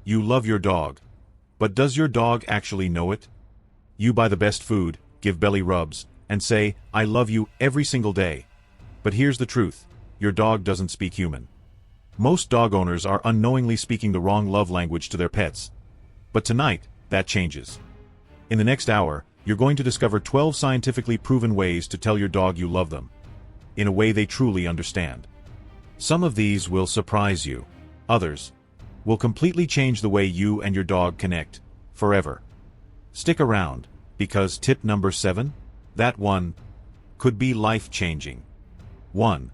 You love your dog. But does your dog actually know it? You buy the best food, give belly rubs, and say, "I love you," every single day. But here's the truth. Your dog doesn't speak human. Most dog owners are unknowingly speaking the wrong love language to their pets. But tonight, that changes. In the next hour, you're going to discover 12 scientifically proven ways to tell your dog you love them, in a way they truly understand. Some of these will surprise you. Others will completely change the way you and your dog connect, forever. Stick around, because tip number 7, that one, could be life-changing. 1.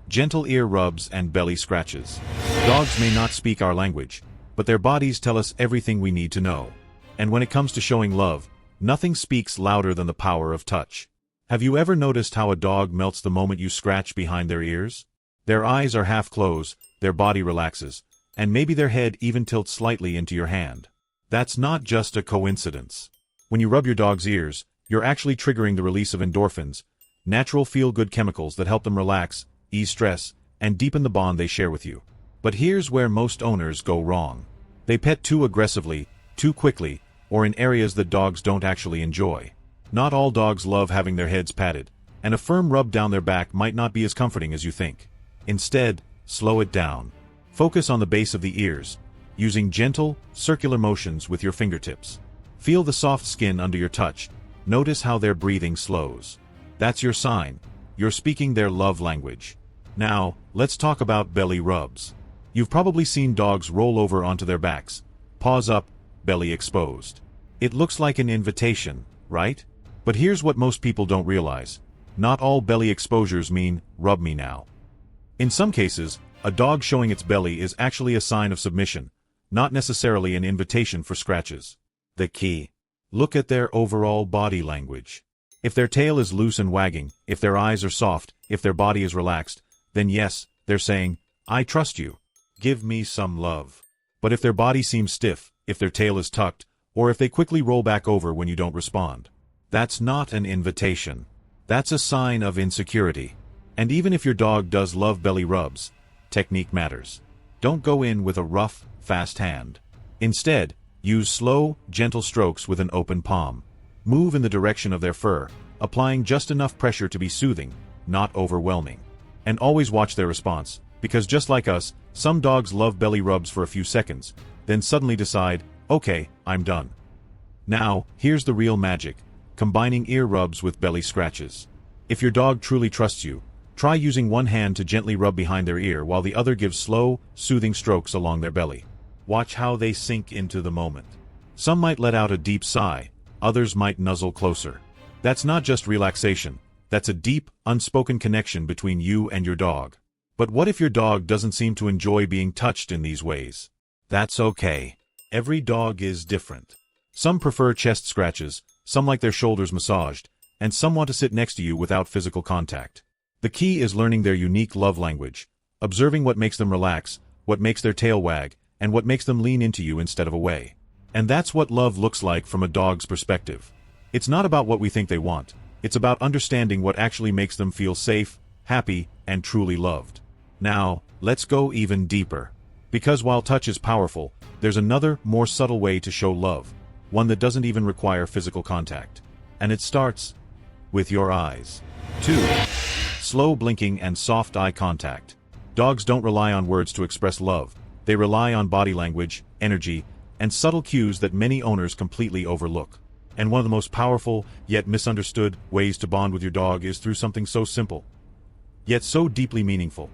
Gentle ear rubs and belly scratches. Dogs may not speak our language, but their bodies tell us everything we need to know. And when it comes to showing love, nothing speaks louder than the power of touch. Have you ever noticed how a dog melts the moment you scratch behind their ears? Their eyes are half closed, their body relaxes, and maybe their head even tilts slightly into your hand. That's not just a coincidence. When you rub your dog's ears, you're actually triggering the release of endorphins, natural feel-good chemicals that help them relax, ease stress, and deepen the bond they share with you. But here's where most owners go wrong. They pet too aggressively, too quickly, or in areas that dogs don't actually enjoy. Not all dogs love having their heads patted, and a firm rub down their back might not be as comforting as you think. Instead, slow it down. Focus on the base of the ears, using gentle, circular motions with your fingertips. Feel the soft skin under your touch. Notice how their breathing slows. That's your sign. You're speaking their love language. Now, let's talk about belly rubs. You've probably seen dogs roll over onto their backs, paws up, belly exposed. It looks like an invitation, right? But here's what most people don't realize. Not all belly exposures mean, "Rub me now." In some cases, a dog showing its belly is actually a sign of submission, not necessarily an invitation for scratches. The key: look at their overall body language. If their tail is loose and wagging, if their eyes are soft, if their body is relaxed, then yes, they're saying, "I trust you. Give me some love." But if their body seems stiff, if their tail is tucked, or if they quickly roll back over when you don't respond, that's not an invitation. That's a sign of insecurity. And even if your dog does love belly rubs, technique matters. Don't go in with a rough, fast hand. Instead, use slow, gentle strokes with an open palm. Move in the direction of their fur, applying just enough pressure to be soothing, not overwhelming. And always watch their response, because just like us, some dogs love belly rubs for a few seconds, then suddenly decide, "Okay, I'm done." Now, here's the real magic: combining ear rubs with belly scratches. If your dog truly trusts you, try using one hand to gently rub behind their ear while the other gives slow, soothing strokes along their belly. Watch how they sink into the moment. Some might let out a deep sigh, others might nuzzle closer. That's not just relaxation, that's a deep, unspoken connection between you and your dog. But what if your dog doesn't seem to enjoy being touched in these ways? That's okay. Every dog is different. Some prefer chest scratches, some like their shoulders massaged, and some want to sit next to you without physical contact. The key is learning their unique love language, observing what makes them relax, what makes their tail wag, and what makes them lean into you instead of away. And that's what love looks like from a dog's perspective. It's not about what we think they want. It's about understanding what actually makes them feel safe, happy, and truly loved. Now, let's go even deeper. Because while touch is powerful, there's another, more subtle way to show love, one that doesn't even require physical contact. And it starts with your eyes. 2. Slow blinking and soft eye contact. Dogs don't rely on words to express love. They rely on body language, energy, and subtle cues that many owners completely overlook. And one of the most powerful, yet misunderstood, ways to bond with your dog is through something so simple, yet so deeply meaningful: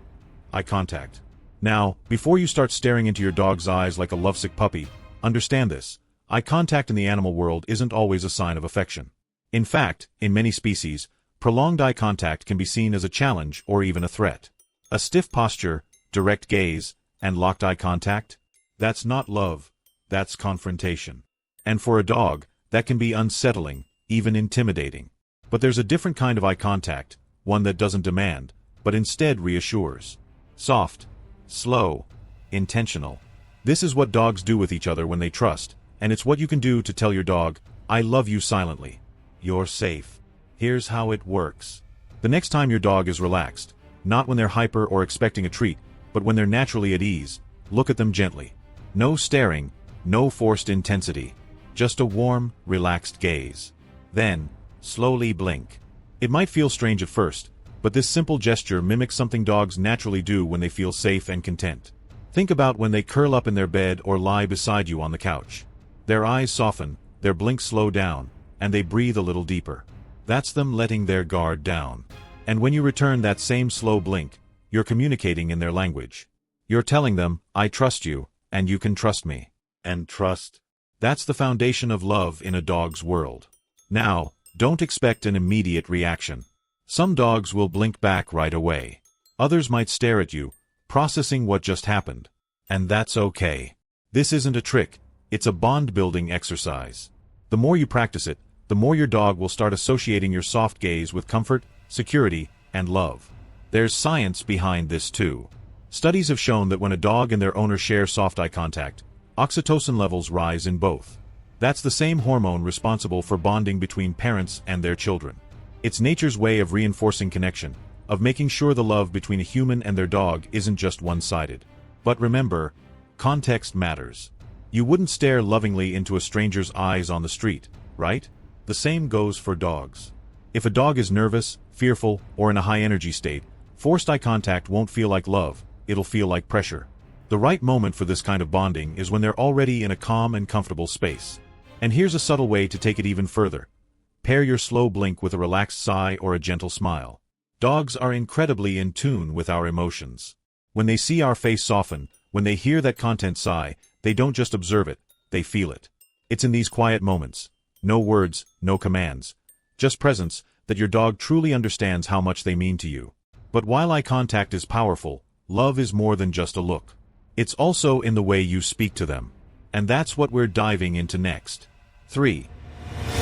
eye contact. Now, before you start staring into your dog's eyes like a lovesick puppy, understand this: eye contact in the animal world isn't always a sign of affection. In fact, in many species, prolonged eye contact can be seen as a challenge or even a threat. A stiff posture, direct gaze, and locked eye contact? That's not love, that's confrontation. And for a dog, that can be unsettling, even intimidating. But there's a different kind of eye contact, one that doesn't demand, but instead reassures. Soft, slow, intentional. This is what dogs do with each other when they trust, and it's what you can do to tell your dog, "I love you," silently. You're safe. Here's how it works. The next time your dog is relaxed, not when they're hyper or expecting a treat, but when they're naturally at ease, look at them gently. No staring, no forced intensity. Just a warm, relaxed gaze. Then, slowly blink. It might feel strange at first, but this simple gesture mimics something dogs naturally do when they feel safe and content. Think about when they curl up in their bed or lie beside you on the couch. Their eyes soften, their blinks slow down, and they breathe a little deeper. That's them letting their guard down. And when you return that same slow blink, you're communicating in their language. You're telling them, I trust you, and you can trust me. And trust? That's the foundation of love in a dog's world. Now, don't expect an immediate reaction. Some dogs will blink back right away. Others might stare at you, processing what just happened. And that's okay. This isn't a trick, it's a bond-building exercise. The more you practice it, the more your dog will start associating your soft gaze with comfort, security, and love. There's science behind this too. Studies have shown that when a dog and their owner share soft eye contact, oxytocin levels rise in both. That's the same hormone responsible for bonding between parents and their children. It's nature's way of reinforcing connection, of making sure the love between a human and their dog isn't just one-sided. But remember, context matters. You wouldn't stare lovingly into a stranger's eyes on the street, right? The same goes for dogs. If a dog is nervous, fearful, or in a high-energy state, forced eye contact won't feel like love, it'll feel like pressure. The right moment for this kind of bonding is when they're already in a calm and comfortable space. And here's a subtle way to take it even further. Pair your slow blink with a relaxed sigh or a gentle smile. Dogs are incredibly in tune with our emotions. When they see our face soften, when they hear that content sigh, they don't just observe it, they feel it. It's in these quiet moments, no words, no commands, just presence, that your dog truly understands how much they mean to you. But while eye contact is powerful, love is more than just a look. It's also in the way you speak to them. And that's what we're diving into next. 3.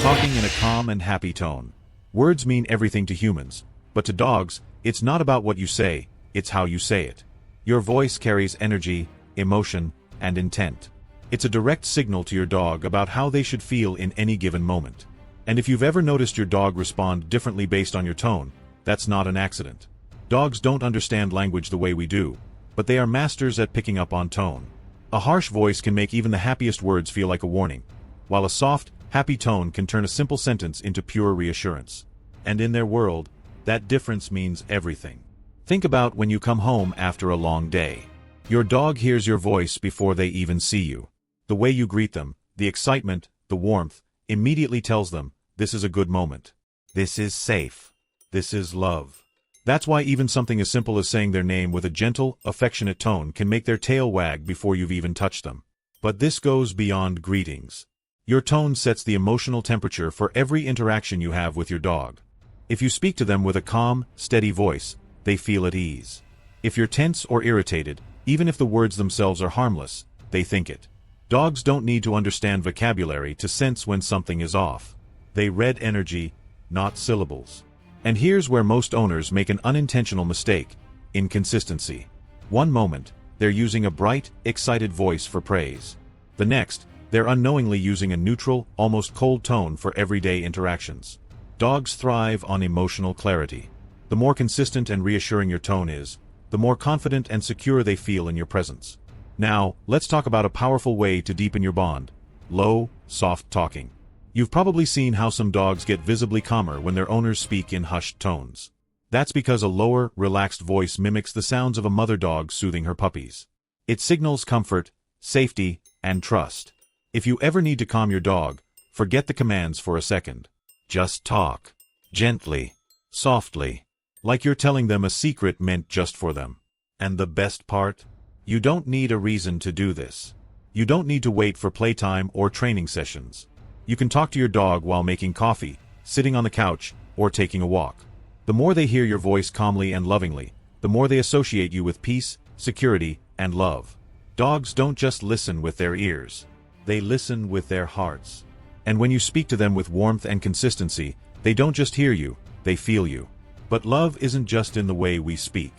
Talking in a calm and happy tone. Words mean everything to humans, but to dogs, it's not about what you say, it's how you say it. Your voice carries energy, emotion, and intent. It's a direct signal to your dog about how they should feel in any given moment. And if you've ever noticed your dog respond differently based on your tone, that's not an accident. Dogs don't understand language the way we do, but they are masters at picking up on tone. A harsh voice can make even the happiest words feel like a warning, while a soft, happy tone can turn a simple sentence into pure reassurance. And in their world, that difference means everything. Think about when you come home after a long day. Your dog hears your voice before they even see you. The way you greet them, the excitement, the warmth, immediately tells them, this is a good moment. This is safe. This is love. That's why even something as simple as saying their name with a gentle, affectionate tone can make their tail wag before you've even touched them. But this goes beyond greetings. Your tone sets the emotional temperature for every interaction you have with your dog. If you speak to them with a calm, steady voice, they feel at ease. If you're tense or irritated, even if the words themselves are harmless, they think it. Dogs don't need to understand vocabulary to sense when something is off. They read energy, not syllables. And here's where most owners make an unintentional mistake: inconsistency. One moment, they're using a bright, excited voice for praise. The next, they're unknowingly using a neutral, almost cold tone for everyday interactions. Dogs thrive on emotional clarity. The more consistent and reassuring your tone is, the more confident and secure they feel in your presence. Now, let's talk about a powerful way to deepen your bond: low, soft talking. You've probably seen how some dogs get visibly calmer when their owners speak in hushed tones. That's because a lower, relaxed voice mimics the sounds of a mother dog soothing her puppies. It signals comfort, safety, and trust. If you ever need to calm your dog, forget the commands for a second. Just talk. Gently. Softly. Like you're telling them a secret meant just for them. And the best part? You don't need a reason to do this. You don't need to wait for playtime or training sessions. You can talk to your dog while making coffee, sitting on the couch, or taking a walk. The more they hear your voice calmly and lovingly, the more they associate you with peace, security, and love. Dogs don't just listen with their ears. They listen with their hearts. And when you speak to them with warmth and consistency, they don't just hear you, they feel you. But love isn't just in the way we speak.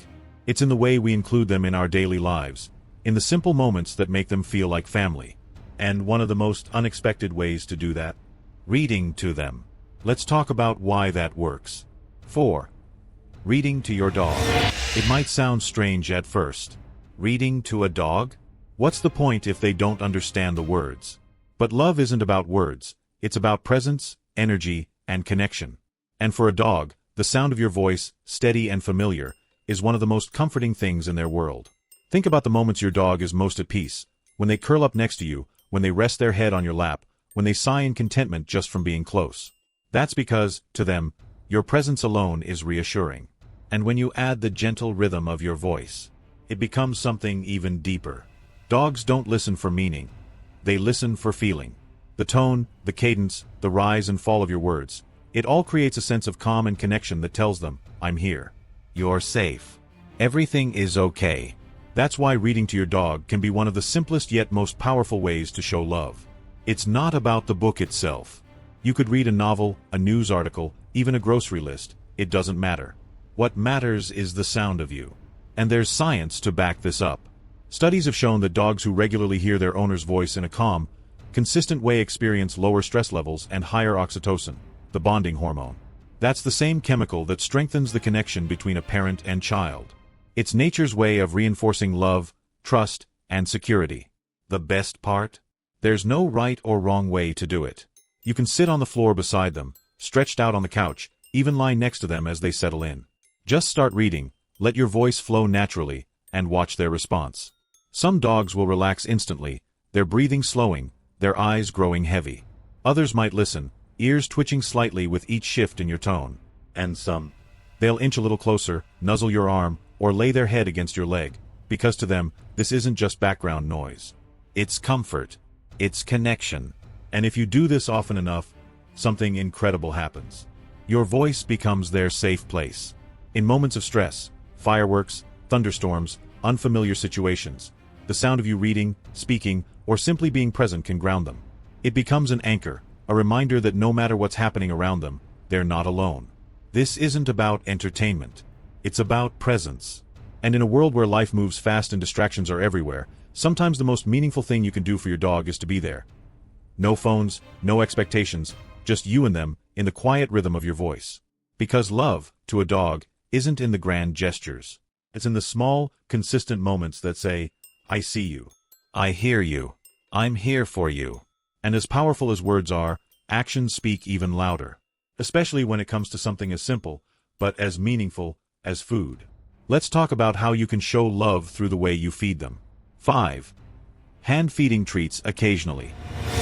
It's in the way we include them in our daily lives, in the simple moments that make them feel like family. And one of the most unexpected ways to do that? Reading to them. Let's talk about why that works. 4. Reading to your dog. It might sound strange at first. Reading to a dog? What's the point if they don't understand the words? But love isn't about words, it's about presence, energy, and connection. And for a dog, the sound of your voice, steady and familiar, is one of the most comforting things in their world. Think about the moments your dog is most at peace, when they curl up next to you, when they rest their head on your lap, when they sigh in contentment just from being close. That's because, to them, your presence alone is reassuring. And when you add the gentle rhythm of your voice, it becomes something even deeper. Dogs don't listen for meaning. They listen for feeling. The tone, the cadence, the rise and fall of your words, it all creates a sense of calm and connection that tells them, I'm here. You're safe. Everything is okay. That's why reading to your dog can be one of the simplest yet most powerful ways to show love. It's not about the book itself. You could read a novel, a news article, even a grocery list. It doesn't matter. What matters is the sound of you. And there's science to back this up. Studies have shown that dogs who regularly hear their owner's voice in a calm, consistent way experience lower stress levels and higher oxytocin, the bonding hormone. That's the same chemical that strengthens the connection between a parent and child. It's nature's way of reinforcing love, trust, and security. The best part? There's no right or wrong way to do it. You can sit on the floor beside them, stretched out on the couch, even lie next to them as they settle in. Just start reading, let your voice flow naturally, and watch their response. Some dogs will relax instantly, their breathing slowing, their eyes growing heavy. Others might listen, ears twitching slightly with each shift in your tone. And some, they'll inch a little closer, nuzzle your arm, or lay their head against your leg, because to them, this isn't just background noise. It's comfort. It's connection. And if you do this often enough, something incredible happens. Your voice becomes their safe place. In moments of stress, fireworks, thunderstorms, unfamiliar situations, the sound of you reading, speaking, or simply being present can ground them. It becomes an anchor, a reminder that no matter what's happening around them, they're not alone. This isn't about entertainment. It's about presence. And in a world where life moves fast and distractions are everywhere, sometimes the most meaningful thing you can do for your dog is to be there. No phones, no expectations, just you and them, in the quiet rhythm of your voice. Because love, to a dog, isn't in the grand gestures. It's in the small, consistent moments that say, I see you. I hear you. I'm here for you. And as powerful as words are, actions speak even louder. Especially when it comes to something as simple, but as meaningful, as food. Let's talk about how you can show love through the way you feed them. 5. Hand-feeding treats occasionally.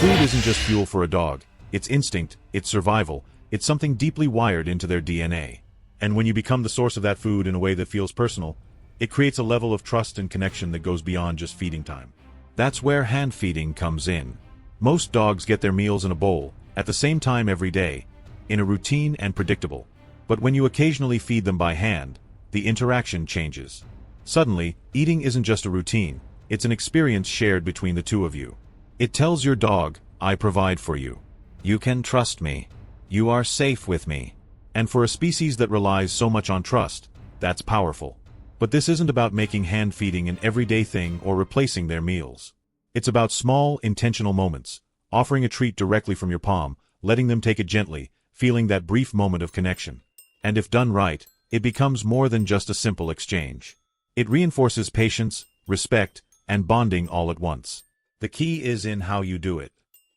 Food isn't just fuel for a dog. It's instinct, it's survival, it's something deeply wired into their DNA. And when you become the source of that food in a way that feels personal, it creates a level of trust and connection that goes beyond just feeding time. That's where hand-feeding comes in. Most dogs get their meals in a bowl, at the same time every day, in a routine and predictable. But when you occasionally feed them by hand, the interaction changes. Suddenly, eating isn't just a routine, it's an experience shared between the two of you. It tells your dog, I provide for you. You can trust me. You are safe with me. And for a species that relies so much on trust, that's powerful. But this isn't about making hand feeding an everyday thing or replacing their meals. It's about small, intentional moments, offering a treat directly from your palm, letting them take it gently, feeling that brief moment of connection. And if done right, it becomes more than just a simple exchange. It reinforces patience, respect, and bonding all at once. The key is in how you do it.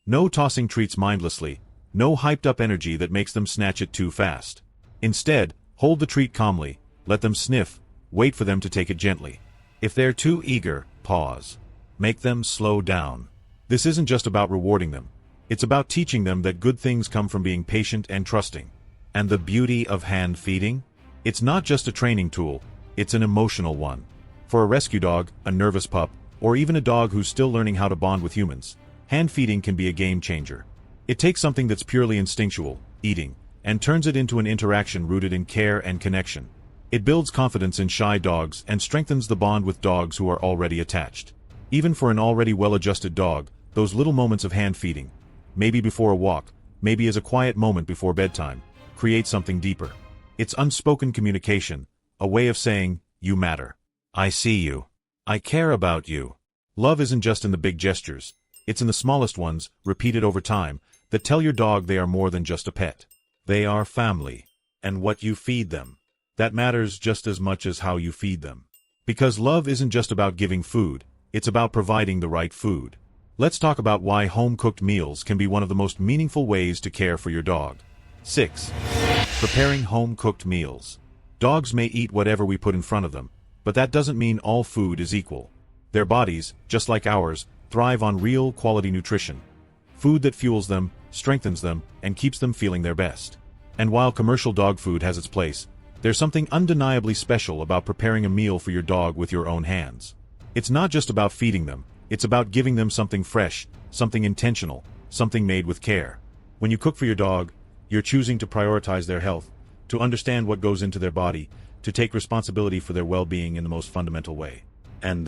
No tossing treats mindlessly, no hyped-up energy that makes them snatch it too fast. Instead, hold the treat calmly, let them sniff, wait for them to take it gently. If they're too eager, pause. Make them slow down. This isn't just about rewarding them. It's about teaching them that good things come from being patient and trusting. And the beauty of hand feeding? It's not just a training tool, it's an emotional one. For a rescue dog, a nervous pup, or even a dog who's still learning how to bond with humans, hand feeding can be a game changer. It takes something that's purely instinctual, eating, and turns it into an interaction rooted in care and connection. It builds confidence in shy dogs and strengthens the bond with dogs who are already attached. Even for an already well-adjusted dog, those little moments of hand feeding, maybe before a walk, maybe as a quiet moment before bedtime, create something deeper. It's unspoken communication, a way of saying, you matter. I see you. I care about you. Love isn't just in the big gestures. It's in the smallest ones, repeated over time, that tell your dog they are more than just a pet. They are family. And what you feed them, that matters just as much as how you feed them. Because love isn't just about giving food, It's about providing the right food. Let's talk about why home-cooked meals can be one of the most meaningful ways to care for your dog. 6. Preparing home-cooked meals. Dogs may eat whatever we put in front of them, but that doesn't mean all food is equal. Their bodies, just like ours, thrive on real, quality nutrition. Food that fuels them, strengthens them, and keeps them feeling their best. And while commercial dog food has its place, there's something undeniably special about preparing a meal for your dog with your own hands. It's not just about feeding them, it's about giving them something fresh, something intentional, something made with care. When you cook for your dog, you're choosing to prioritize their health, to understand what goes into their body, to take responsibility for their well-being in the most fundamental way. And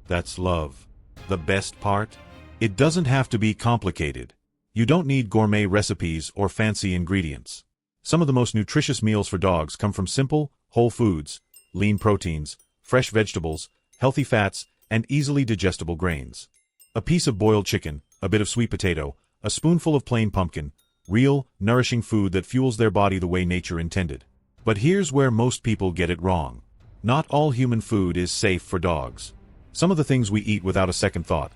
that's love. The best part? It doesn't have to be complicated. You don't need gourmet recipes or fancy ingredients. Some of the most nutritious meals for dogs come from simple, whole foods, lean proteins, fresh vegetables, healthy fats, and easily digestible grains. A piece of boiled chicken, a bit of sweet potato, a spoonful of plain pumpkin, real, nourishing food that fuels their body the way nature intended. But here's where most people get it wrong. Not all human food is safe for dogs. Some of the things we eat without a second thought,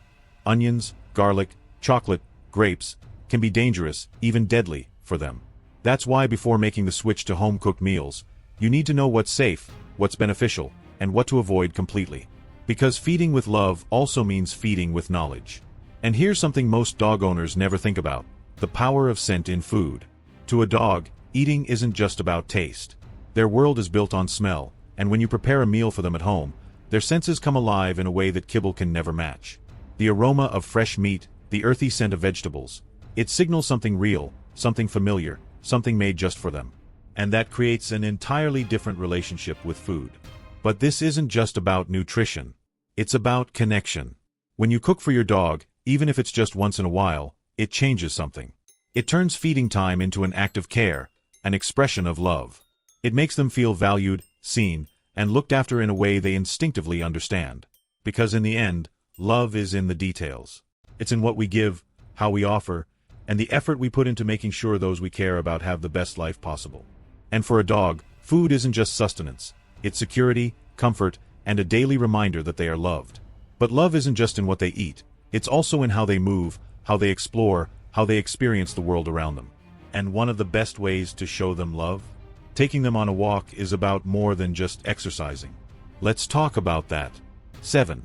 onions, garlic, chocolate, grapes, can be dangerous, even deadly, for them. That's why before making the switch to home-cooked meals, you need to know what's safe, what's beneficial, and what to avoid completely. Because feeding with love also means feeding with knowledge. And here's something most dog owners never think about: the power of scent in food. To a dog, eating isn't just about taste. Their world is built on smell, and when you prepare a meal for them at home, their senses come alive in a way that kibble can never match. The aroma of fresh meat, the earthy scent of vegetables, it signals something real, something familiar, something made just for them. And that creates an entirely different relationship with food. But this isn't just about nutrition. It's about connection. When you cook for your dog, even if it's just once in a while, it changes something. It turns feeding time into an act of care, an expression of love. It makes them feel valued, seen, and looked after in a way they instinctively understand. Because in the end, love is in the details. It's in what we give, how we offer, and the effort we put into making sure those we care about have the best life possible. And for a dog, food isn't just sustenance. It's security, comfort, and a daily reminder that they are loved. But love isn't just in what they eat. It's also in how they move, how they explore, how they experience the world around them. And one of the best ways to show them love? Taking them on a walk is about more than just exercising. Let's talk about that. 7.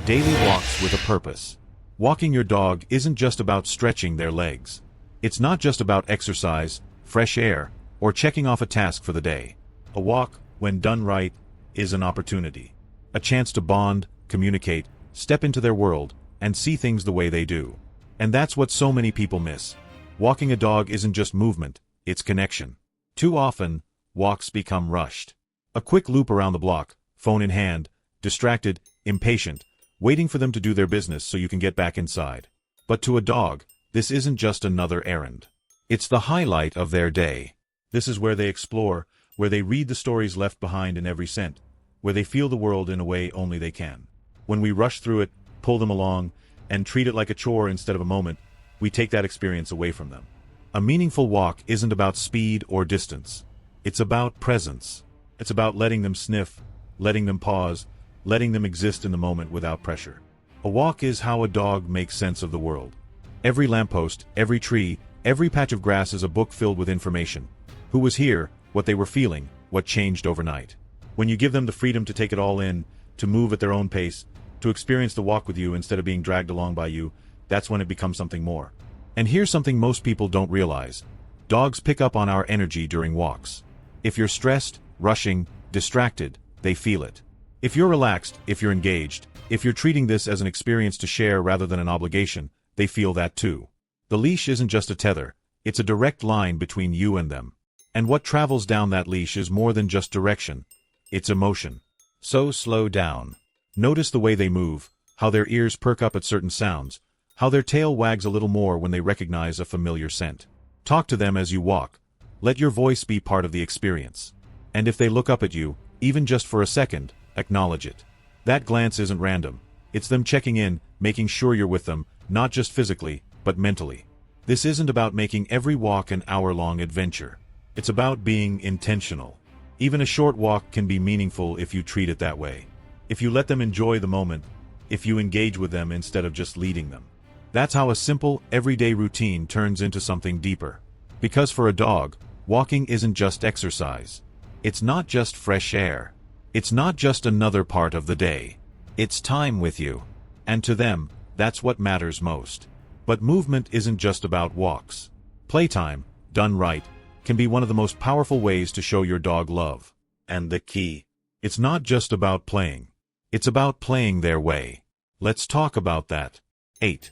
Daily walks with a purpose. Walking your dog isn't just about stretching their legs. It's not just about exercise, fresh air, or checking off a task for the day. A walk, when done right, is an opportunity. A chance to bond, communicate, step into their world, and see things the way they do. And that's what so many people miss. Walking a dog isn't just movement, it's connection. Too often, walks become rushed. A quick loop around the block, phone in hand, distracted, impatient, waiting for them to do their business so you can get back inside. But to a dog, this isn't just another errand. It's the highlight of their day. This is where they explore, where they read the stories left behind in every scent, where they feel the world in a way only they can. When we rush through it, pull them along, and treat it like a chore instead of a moment, we take that experience away from them. A meaningful walk isn't about speed or distance. It's about presence. It's about letting them sniff, letting them pause, letting them exist in the moment without pressure. A walk is how a dog makes sense of the world. Every lamppost, every tree, every patch of grass is a book filled with information. Who was here, what they were feeling, what changed overnight. When you give them the freedom to take it all in, to move at their own pace, to experience the walk with you instead of being dragged along by you, that's when it becomes something more. And here's something most people don't realize. Dogs pick up on our energy during walks. If you're stressed, rushing, distracted, they feel it. If you're relaxed, if you're engaged, if you're treating this as an experience to share rather than an obligation, they feel that too. The leash isn't just a tether, it's a direct line between you and them. And what travels down that leash is more than just direction, it's emotion. So slow down. Notice the way they move, how their ears perk up at certain sounds, how their tail wags a little more when they recognize a familiar scent. Talk to them as you walk. Let your voice be part of the experience. And if they look up at you, even just for a second, acknowledge it. That glance isn't random. It's them checking in, making sure you're with them, not just physically, but mentally. This isn't about making every walk an hour-long adventure. It's about being intentional. Even a short walk can be meaningful if you treat it that way. If you let them enjoy the moment, if you engage with them instead of just leading them. That's how a simple, everyday routine turns into something deeper. Because for a dog, walking isn't just exercise. It's not just fresh air. It's not just another part of the day. It's time with you. And to them, that's what matters most. But movement isn't just about walks. Playtime, done right, can be one of the most powerful ways to show your dog love. And the key: it's not just about playing. It's about playing their way. Let's talk about that. 8.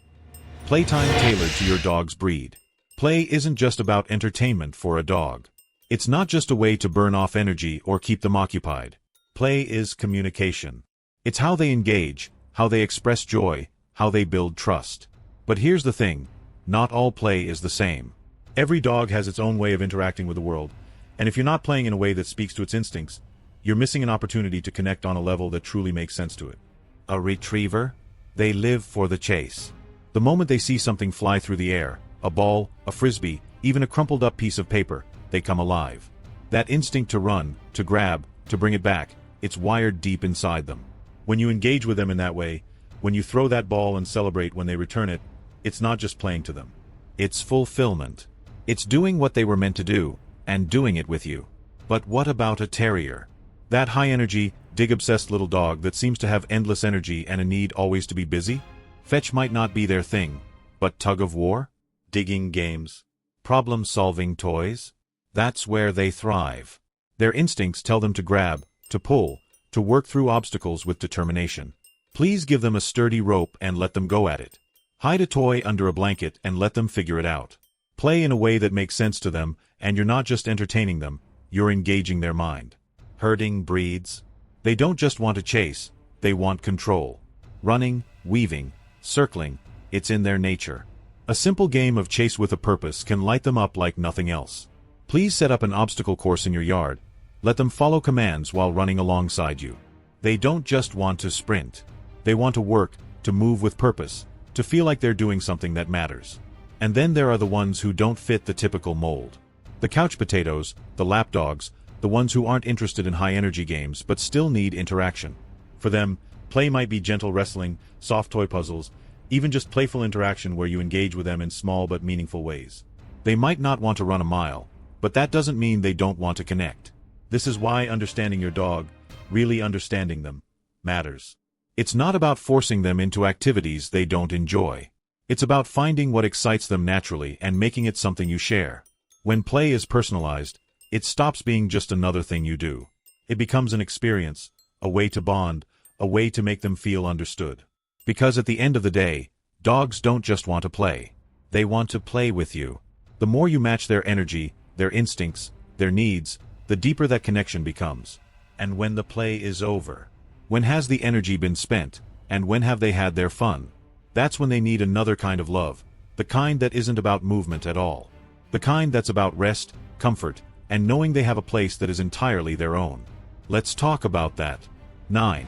Playtime tailored to your dog's breed. Play isn't just about entertainment for a dog. It's not just a way to burn off energy or keep them occupied. Play is communication. It's how they engage, how they express joy, how they build trust. But here's the thing: not all play is the same. Every dog has its own way of interacting with the world, and if you're not playing in a way that speaks to its instincts, you're missing an opportunity to connect on a level that truly makes sense to it. A retriever? They live for the chase. The moment they see something fly through the air, a ball, a frisbee, even a crumpled up piece of paper, they come alive. That instinct to run, to grab, to bring it back, it's wired deep inside them. When you engage with them in that way, when you throw that ball and celebrate when they return it, it's not just playing to them. It's fulfillment. It's doing what they were meant to do, and doing it with you. But what about a terrier? That high-energy, dig-obsessed little dog that seems to have endless energy and a need always to be busy? Fetch might not be their thing, but tug-of-war? Digging games? Problem-solving toys? That's where they thrive. Their instincts tell them to grab, to pull, to work through obstacles with determination. Please give them a sturdy rope and let them go at it. Hide a toy under a blanket and let them figure it out. Play in a way that makes sense to them, and you're not just entertaining them, you're engaging their mind. Herding breeds? They don't just want to chase, they want control. Running, weaving, circling, it's in their nature. A simple game of chase with a purpose can light them up like nothing else. Please set up an obstacle course in your yard. Let them follow commands while running alongside you. They don't just want to sprint. They want to work, to move with purpose, to feel like they're doing something that matters. And then there are the ones who don't fit the typical mold. The couch potatoes, the lapdogs, the ones who aren't interested in high-energy games but still need interaction. For them, play might be gentle wrestling, soft toy puzzles, even just playful interaction where you engage with them in small but meaningful ways. They might not want to run a mile, but that doesn't mean they don't want to connect. This is why understanding your dog, really understanding them, matters. It's not about forcing them into activities they don't enjoy. It's about finding what excites them naturally and making it something you share. When play is personalized, it stops being just another thing you do. It becomes an experience, a way to bond, a way to make them feel understood. Because at the end of the day, dogs don't just want to play. They want to play with you. The more you match their energy, their instincts, their needs, the deeper that connection becomes. And when the play is over, when has the energy been spent, and when have they had their fun? That's when they need another kind of love, the kind that isn't about movement at all. The kind that's about rest, comfort, and knowing they have a place that is entirely their own. Let's talk about that. 9.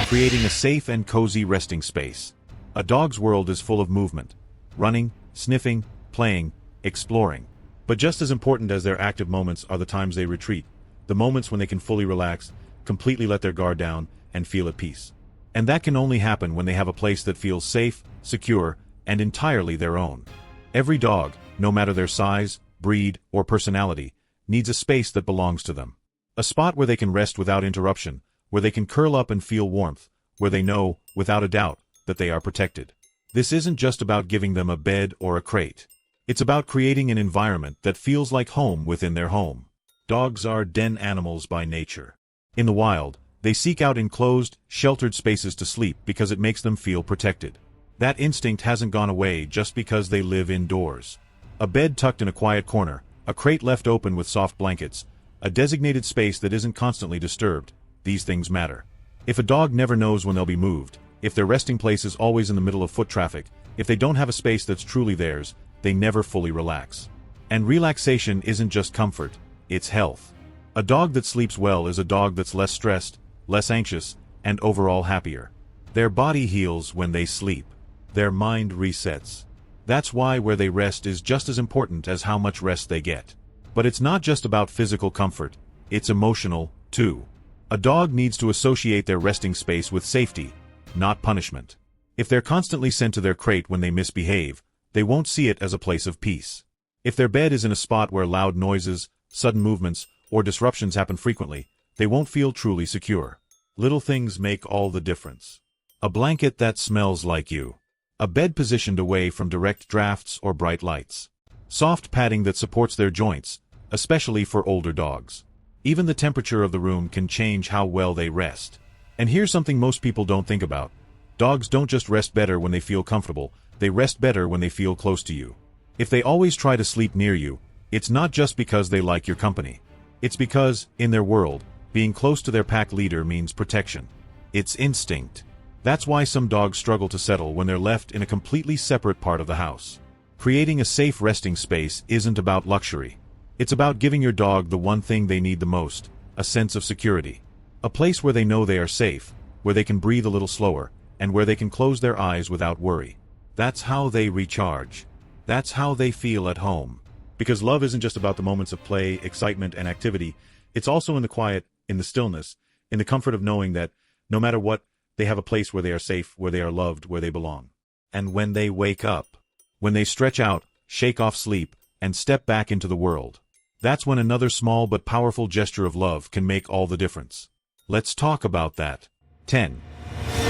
Creating a safe and cozy resting space. A dog's world is full of movement. Running, sniffing, playing, exploring. But just as important as their active moments are the times they retreat, the moments when they can fully relax, completely let their guard down, and feel at peace. And that can only happen when they have a place that feels safe, secure, and entirely their own. Every dog, no matter their size, breed, or personality, needs a space that belongs to them. A spot where they can rest without interruption, where they can curl up and feel warmth, where they know, without a doubt, that they are protected. This isn't just about giving them a bed or a crate. It's about creating an environment that feels like home within their home. Dogs are den animals by nature. In the wild, they seek out enclosed, sheltered spaces to sleep because it makes them feel protected. That instinct hasn't gone away just because they live indoors. A bed tucked in a quiet corner, a crate left open with soft blankets, a designated space that isn't constantly disturbed, these things matter. If a dog never knows when they'll be moved, if their resting place is always in the middle of foot traffic, if they don't have a space that's truly theirs, they never fully relax. And relaxation isn't just comfort, it's health. A dog that sleeps well is a dog that's less stressed, less anxious, and overall happier. Their body heals when they sleep. Their mind resets. That's why where they rest is just as important as how much rest they get. But it's not just about physical comfort, it's emotional, too. A dog needs to associate their resting space with safety, not punishment. If they're constantly sent to their crate when they misbehave, they won't see it as a place of peace. If their bed is in a spot where loud noises, sudden movements, or disruptions happen frequently, they won't feel truly secure. Little things make all the difference. A blanket that smells like you. A bed positioned away from direct drafts or bright lights. Soft padding that supports their joints, especially for older dogs. Even the temperature of the room can change how well they rest. And here's something most people don't think about. Dogs don't just rest better when they feel comfortable, they rest better when they feel close to you. If they always try to sleep near you, it's not just because they like your company. It's because, in their world, being close to their pack leader means protection. It's instinct. That's why some dogs struggle to settle when they're left in a completely separate part of the house. Creating a safe resting space isn't about luxury. It's about giving your dog the one thing they need the most, a sense of security. A place where they know they are safe, where they can breathe a little slower, and where they can close their eyes without worry. That's how they recharge. That's how they feel at home. Because love isn't just about the moments of play, excitement, and activity. It's also in the quiet, in the stillness, in the comfort of knowing that, no matter what, they have a place where they are safe, where they are loved, where they belong. And when they wake up, when they stretch out, shake off sleep, and step back into the world, that's when another small but powerful gesture of love can make all the difference. Let's talk about that. 10.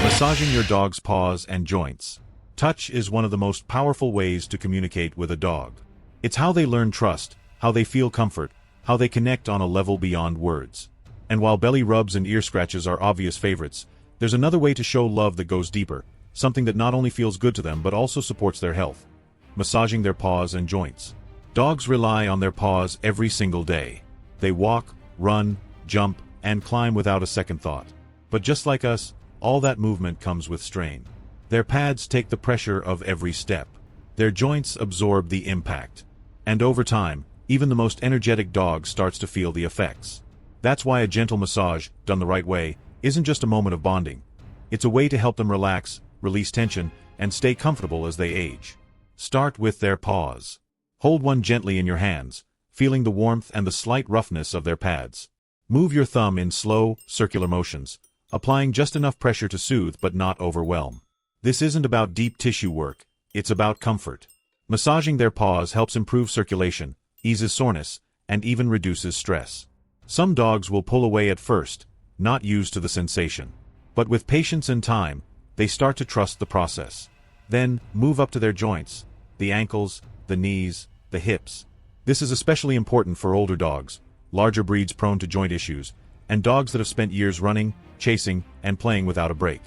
Massaging your dog's paws and joints. Touch is one of the most powerful ways to communicate with a dog. It's how they learn trust, how they feel comfort, how they connect on a level beyond words. And while belly rubs and ear scratches are obvious favorites, there's another way to show love that goes deeper, something that not only feels good to them but also supports their health. Massaging their paws and joints. Dogs rely on their paws every single day. They walk, run, jump, and climb without a second thought. But just like us, all that movement comes with strain. Their pads take the pressure of every step. Their joints absorb the impact. And over time, even the most energetic dog starts to feel the effects. That's why a gentle massage, done the right way, isn't just a moment of bonding. It's a way to help them relax, release tension, and stay comfortable as they age. Start with their paws. Hold one gently in your hands, feeling the warmth and the slight roughness of their pads. Move your thumb in slow, circular motions, applying just enough pressure to soothe but not overwhelm. This isn't about deep tissue work, it's about comfort. Massaging their paws helps improve circulation, eases soreness, and even reduces stress. Some dogs will pull away at first, not used to the sensation. But with patience and time, they start to trust the process. Then, move up to their joints, the ankles, the knees, the hips. This is especially important for older dogs, larger breeds prone to joint issues, and dogs that have spent years running, chasing, and playing without a break.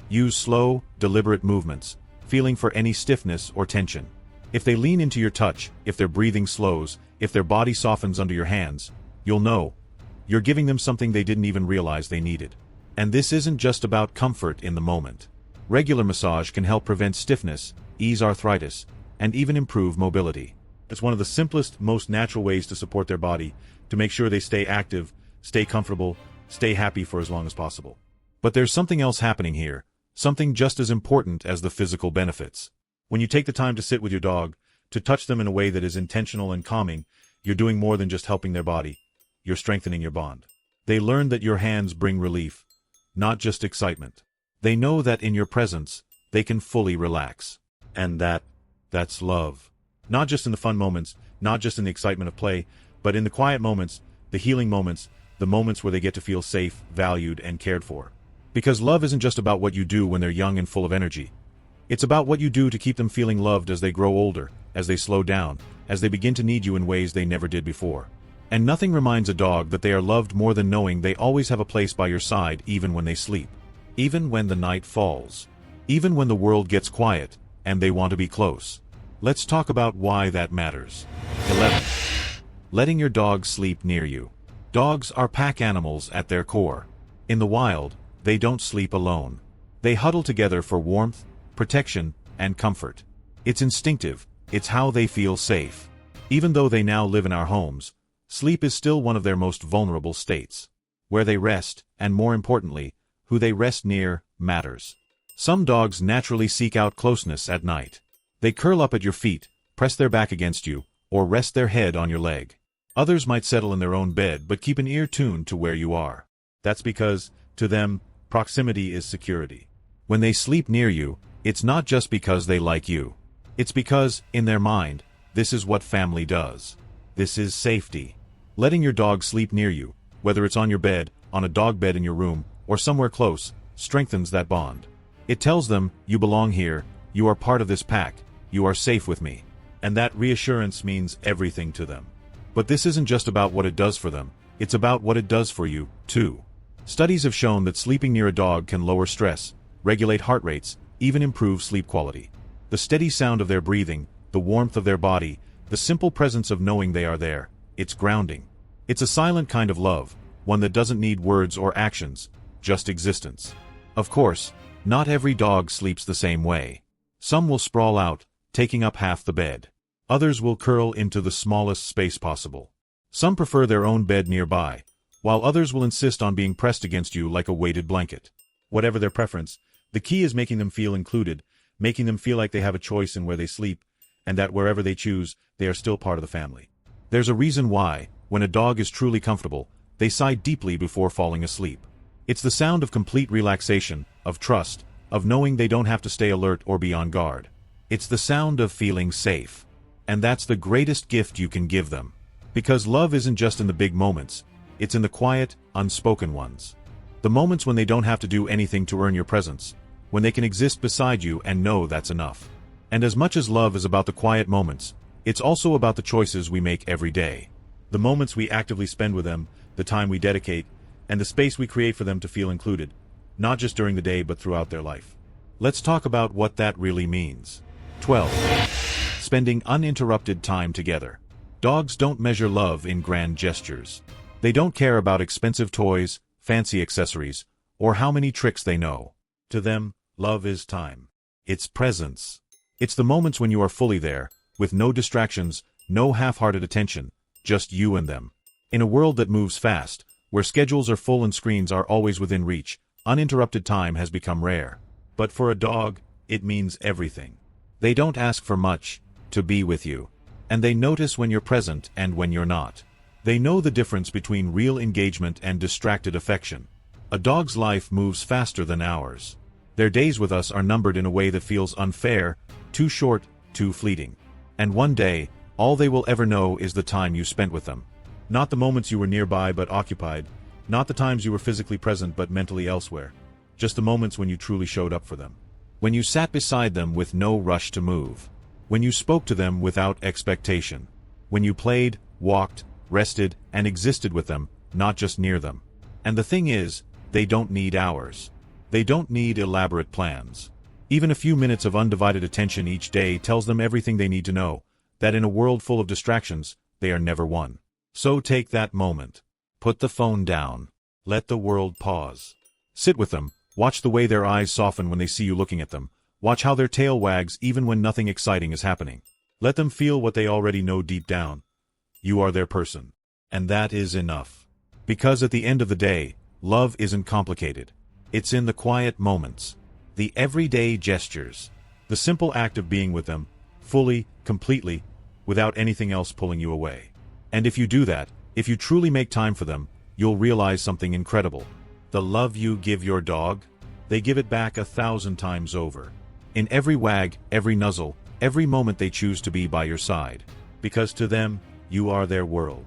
Use slow, deliberate movements, feeling for any stiffness or tension. If they lean into your touch, if their breathing slows, if their body softens under your hands, you'll know. You're giving them something they didn't even realize they needed. And this isn't just about comfort in the moment. Regular massage can help prevent stiffness, ease arthritis, and even improve mobility. It's one of the simplest, most natural ways to support their body, to make sure they stay active, stay comfortable, stay happy for as long as possible. But there's something else happening here, something just as important as the physical benefits. When you take the time to sit with your dog, to touch them in a way that is intentional and calming, you're doing more than just helping their body. You're strengthening your bond. They learn that your hands bring relief, not just excitement. They know that in your presence, they can fully relax. And that's love. Not just in the fun moments, not just in the excitement of play, but in the quiet moments, the healing moments, the moments where they get to feel safe, valued, and cared for. Because love isn't just about what you do when they're young and full of energy. It's about what you do to keep them feeling loved as they grow older, as they slow down, as they begin to need you in ways they never did before. And nothing reminds a dog that they are loved more than knowing they always have a place by your side even when they sleep. Even when the night falls. Even when the world gets quiet, and they want to be close. Let's talk about why that matters. 11. Letting your dog sleep near you. Dogs are pack animals at their core. In the wild, they don't sleep alone. They huddle together for warmth, protection, and comfort. It's instinctive, it's how they feel safe. Even though they now live in our homes, sleep is still one of their most vulnerable states. Where they rest, and more importantly, who they rest near, matters. Some dogs naturally seek out closeness at night. They curl up at your feet, press their back against you, or rest their head on your leg. Others might settle in their own bed but keep an ear tuned to where you are. That's because, to them, proximity is security. When they sleep near you, it's not just because they like you. It's because, in their mind, this is what family does. This is safety. Letting your dog sleep near you, whether it's on your bed, on a dog bed in your room, or somewhere close, strengthens that bond. It tells them, you belong here, you are part of this pack, you are safe with me. And that reassurance means everything to them. But this isn't just about what it does for them, it's about what it does for you, too. Studies have shown that sleeping near a dog can lower stress, regulate heart rates, even improve sleep quality. The steady sound of their breathing, the warmth of their body, the simple presence of knowing they are there, it's grounding. It's a silent kind of love, one that doesn't need words or actions, just existence. Of course, not every dog sleeps the same way. Some will sprawl out, taking up half the bed. Others will curl into the smallest space possible. Some prefer their own bed nearby, while others will insist on being pressed against you like a weighted blanket. Whatever their preference, the key is making them feel included, making them feel like they have a choice in where they sleep, and that wherever they choose, they are still part of the family. There's a reason why, when a dog is truly comfortable, they sigh deeply before falling asleep. It's the sound of complete relaxation, of trust, of knowing they don't have to stay alert or be on guard. It's the sound of feeling safe. And that's the greatest gift you can give them. Because love isn't just in the big moments, it's in the quiet, unspoken ones. The moments when they don't have to do anything to earn your presence, when they can exist beside you and know that's enough. And as much as love is about the quiet moments, it's also about the choices we make every day. The moments we actively spend with them, the time we dedicate, and the space we create for them to feel included, not just during the day but throughout their life. Let's talk about what that really means. 12. Spending uninterrupted time together. Dogs don't measure love in grand gestures. They don't care about expensive toys, fancy accessories, or how many tricks they know. To them, love is time. It's presence. It's the moments when you are fully there, with no distractions, no half-hearted attention, just you and them. In a world that moves fast, where schedules are full and screens are always within reach, uninterrupted time has become rare. But for a dog, it means everything. They don't ask for much to be with you, and they notice when you're present and when you're not. They know the difference between real engagement and distracted affection. A dog's life moves faster than ours. Their days with us are numbered in a way that feels unfair, too short, too fleeting. And one day, all they will ever know is the time you spent with them. Not the moments you were nearby but occupied, not the times you were physically present but mentally elsewhere. Just the moments when you truly showed up for them. When you sat beside them with no rush to move. When you spoke to them without expectation. When you played, walked, rested, and existed with them, not just near them. And the thing is, they don't need hours. They don't need elaborate plans. Even a few minutes of undivided attention each day tells them everything they need to know, that in a world full of distractions, they are never one. So take that moment. Put the phone down. Let the world pause. Sit with them, watch the way their eyes soften when they see you looking at them, watch how their tail wags even when nothing exciting is happening. Let them feel what they already know deep down. You are their person. And that is enough. Because at the end of the day, love isn't complicated. It's in the quiet moments. The everyday gestures. The simple act of being with them, fully, completely, without anything else pulling you away. And if you do that, if you truly make time for them, you'll realize something incredible. The love you give your dog, they give it back 1,000 times over. In every wag, every nuzzle, every moment they choose to be by your side. Because to them, you are their world.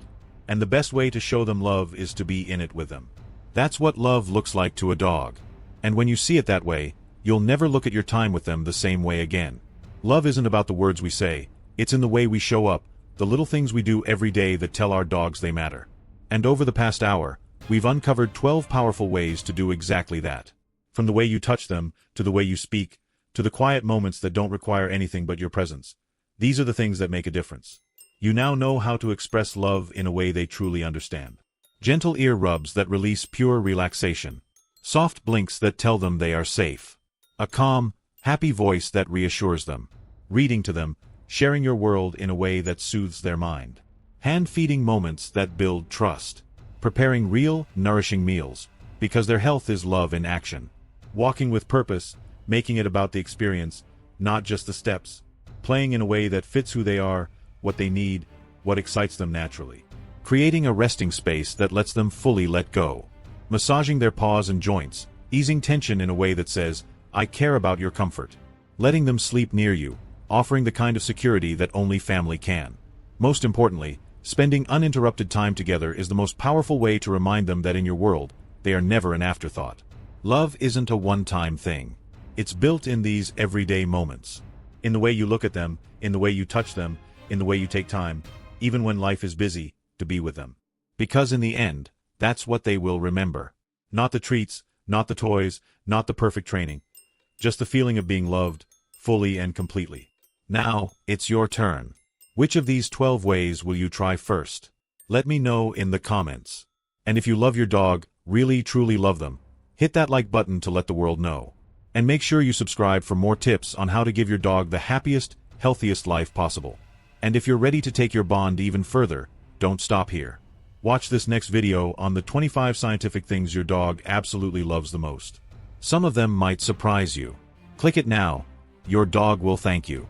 And the best way to show them love is to be in it with them. That's what love looks like to a dog. And when you see it that way, you'll never look at your time with them the same way again. Love isn't about the words we say, it's in the way we show up, the little things we do every day that tell our dogs they matter. And over the past hour, we've uncovered 12 powerful ways to do exactly that. From the way you touch them, to the way you speak, to the quiet moments that don't require anything but your presence. These are the things that make a difference. You now know how to express love in a way they truly understand. Gentle ear rubs that release pure relaxation. Soft blinks that tell them they are safe. A calm, happy voice that reassures them. Reading to them, sharing your world in a way that soothes their mind. Hand-feeding moments that build trust. Preparing real, nourishing meals, because their health is love in action. Walking with purpose, making it about the experience, not just the steps. Playing in a way that fits who they are, what they need, what excites them naturally. Creating a resting space that lets them fully let go. Massaging their paws and joints, easing tension in a way that says, I care about your comfort. Letting them sleep near you, offering the kind of security that only family can. Most importantly, spending uninterrupted time together is the most powerful way to remind them that in your world, they are never an afterthought. Love isn't a one-time thing. It's built in these everyday moments. In the way you look at them, in the way you touch them, in the way you take time, even when life is busy, to be with them. Because in the end, that's what they will remember. Not the treats, not the toys, not the perfect training. Just the feeling of being loved, fully and completely. Now, it's your turn. Which of these 12 ways will you try first? Let me know in the comments. And if you love your dog, really truly love them, hit that like button to let the world know. And make sure you subscribe for more tips on how to give your dog the happiest, healthiest life possible. And if you're ready to take your bond even further, don't stop here. Watch this next video on the 25 scientific things your dog absolutely loves the most. Some of them might surprise you. Click it now. Your dog will thank you.